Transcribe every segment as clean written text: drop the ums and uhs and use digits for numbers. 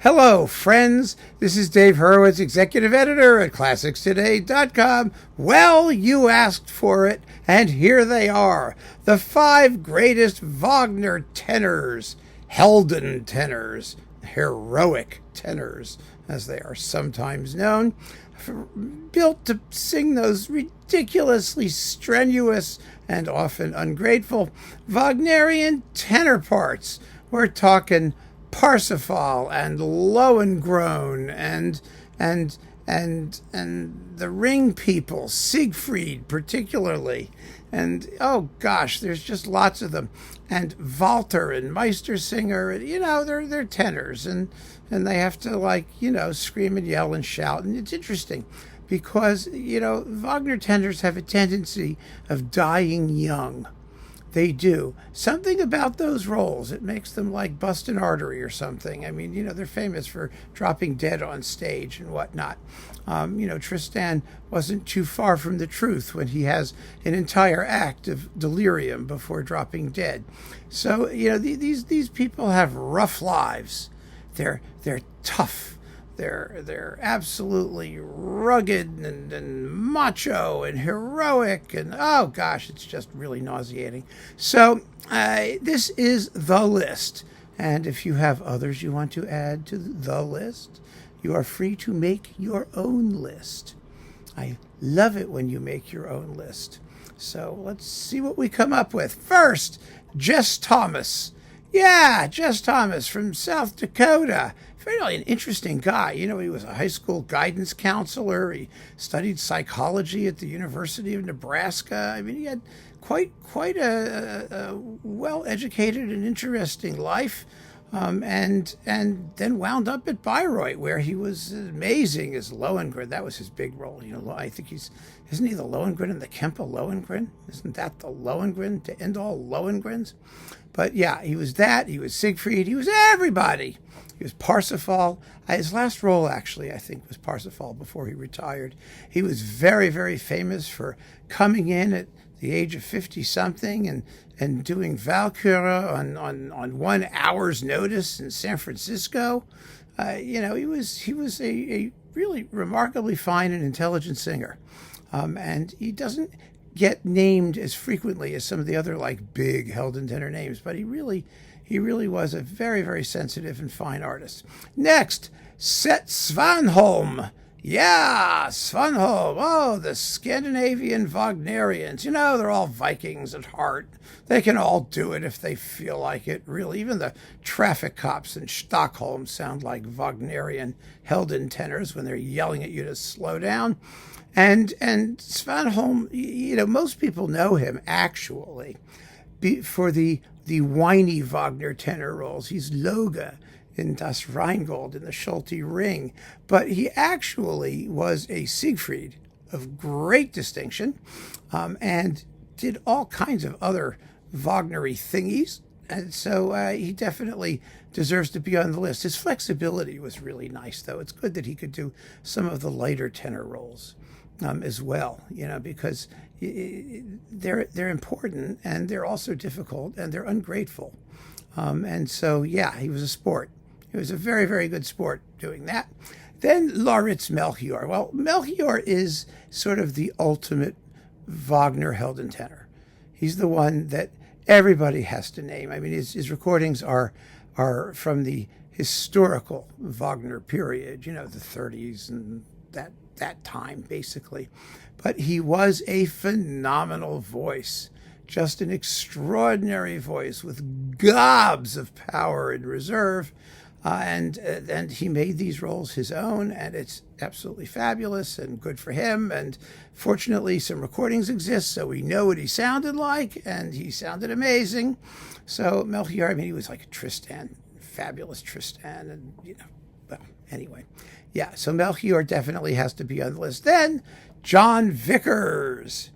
Hello, friends. This is Dave Hurwitz, executive editor at ClassicsToday.com. Well, you asked for it, and here they are. The 5 greatest Wagner tenors, Helden tenors, heroic tenors, as they are sometimes known, built to sing those ridiculously strenuous and often ungrateful Wagnerian tenor parts. We're talking Parsifal and Lohengrin and the Ring people, Siegfried particularly, and oh gosh, there's just lots of them. And Walter and Meistersinger, they're tenors and they have to scream and yell and shout, and it's interesting because Wagner tenors have a tendency of dying young. They do. Something about those roles, it makes them bust an artery or something. I mean, they're famous for dropping dead on stage and whatnot. Tristan wasn't too far from the truth when he has an entire act of delirium before dropping dead. So, these people have rough lives. They're tough. They're absolutely rugged and macho and heroic, and oh gosh, it's just really nauseating. So this is the list, and if you have others you want to add to the list, you are free to make your own list. I love it when you make your own list. So let's see what we come up with. First, Jess Thomas. Yeah, Jess Thomas from South Dakota. Really an interesting guy. He was a high school guidance counselor. He studied psychology at the University of Nebraska. I mean, he had quite a well-educated and interesting life. And then wound up at Bayreuth, where he was amazing as Lohengrin. That was his big role. I think isn't he the Lohengrin in the Kempe Lohengrin? Isn't that the Lohengrin to end all Lohengrins? But yeah, he was that. He was Siegfried. He was everybody. He was Parsifal. His last role, actually, I think, was Parsifal before he retired. He was very, very famous for coming in at the age of 50-something and doing Walküre on 1 hour's notice in San Francisco. He was a really remarkably fine and intelligent singer. And he doesn't get named as frequently as some of the other big Helden tenor names, but he really was a very, very sensitive and fine artist. Next, Svanholm. Yeah, Svanholm. Oh, the Scandinavian Wagnerians. They're all Vikings at heart. They can all do it if they feel like it, really. Even the traffic cops in Stockholm sound like Wagnerian Helden tenors when they're yelling at you to slow down. And Svanholm, most people know him, actually, for the whiny Wagner tenor roles. He's Loge in Das Rheingold in the Schulte Ring. But he actually was a Siegfried of great distinction, and did all kinds of other Wagner-y thingies. And so he definitely deserves to be on the list. His flexibility was really nice, though. It's good that he could do some of the lighter tenor roles as well, because they're important, and they're also difficult, and they're ungrateful. And so, yeah, he was a sport. He was a very, very good sport doing that. Then Lauritz Melchior. Well, Melchior is sort of the ultimate Wagner Helden tenor. He's the one that everybody has to name. I mean, his recordings are from the historical Wagner period, the 30s and that time, basically. But he was a phenomenal voice, just an extraordinary voice with gobs of power and reserve. And he made these roles his own, and it's absolutely fabulous and good for him. And fortunately, some recordings exist, so we know what he sounded like, and he sounded amazing. So Melchior, I mean, he was like a Tristan, fabulous Tristan, and well, anyway. Yeah, so Melchior definitely has to be on the list. Then Jon Vickers.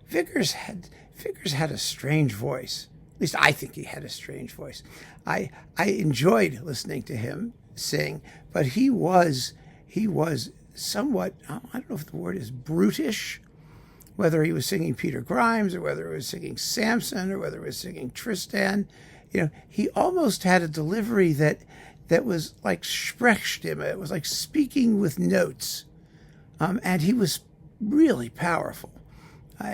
Vickers had a strange voice. At least I think he had a strange voice. I enjoyed listening to him sing, but he was somewhat, I don't know if the word is brutish, whether he was singing Peter Grimes or whether he was singing Samson or whether he was singing Tristan. He almost had a delivery that that was like Sprechstimme. It was like speaking with notes, and he was really powerful.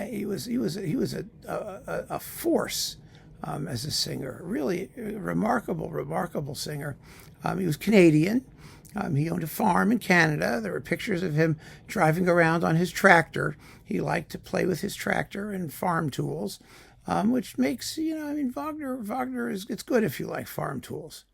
He was a force as a singer. Really remarkable singer. He was Canadian. He owned a farm in Canada. There were pictures of him driving around on his tractor. He liked to play with his tractor and farm tools, which makes, Wagner it's good if you like farm tools.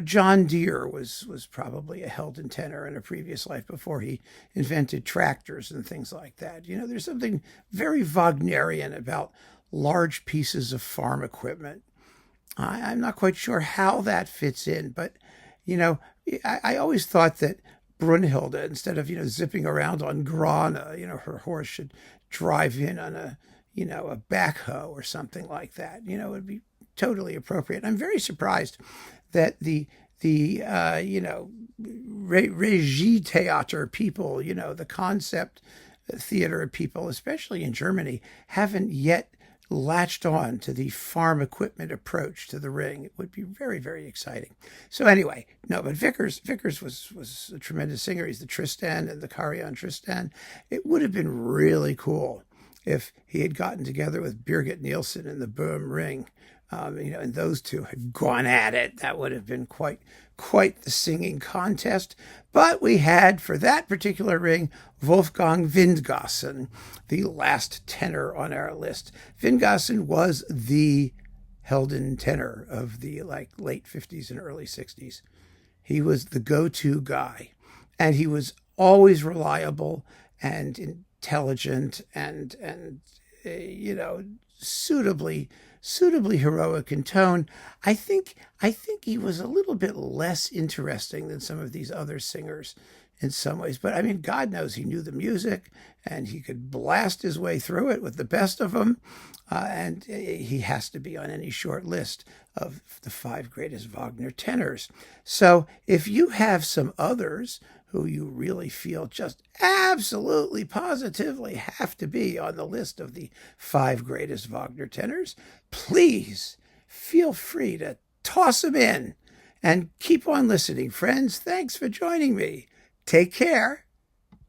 John Deere was probably a Helden tenor in a previous life before he invented tractors and things like that. There's something very Wagnerian about large pieces of farm equipment. I'm not quite sure how that fits in, but, I always thought that Brunhilde, instead of, zipping around on Grane, her horse should drive in on a backhoe or something like that. It would be totally appropriate. I'm very surprised that the Regie Theater people, the concept theater people, especially in Germany, haven't yet latched on to the farm equipment approach to the ring. It would be very, very exciting. So anyway, no, but Vickers was a tremendous singer. He's the Tristan and the Carillon Tristan. It would have been really cool if he had gotten together with Birgit Nilsson in the Boom Ring. And those two had gone at it. That would have been quite the singing contest. But we had, for that particular ring, Wolfgang Windgassen, the last tenor on our list. Windgassen was the Helden tenor of the late 50s and early 60s. He was the go-to guy, and he was always reliable and intelligent and suitably heroic in tone. I think he was a little bit less interesting than some of these other singers in some ways. But God knows he knew the music and he could blast his way through it with the best of them. And he has to be on any short list of the 5 greatest Wagner tenors. So if you have some others who you really feel just absolutely positively have to be on the list of the 5 greatest Wagner tenors, please feel free to toss them in and keep on listening, friends. Thanks for joining me. Take care.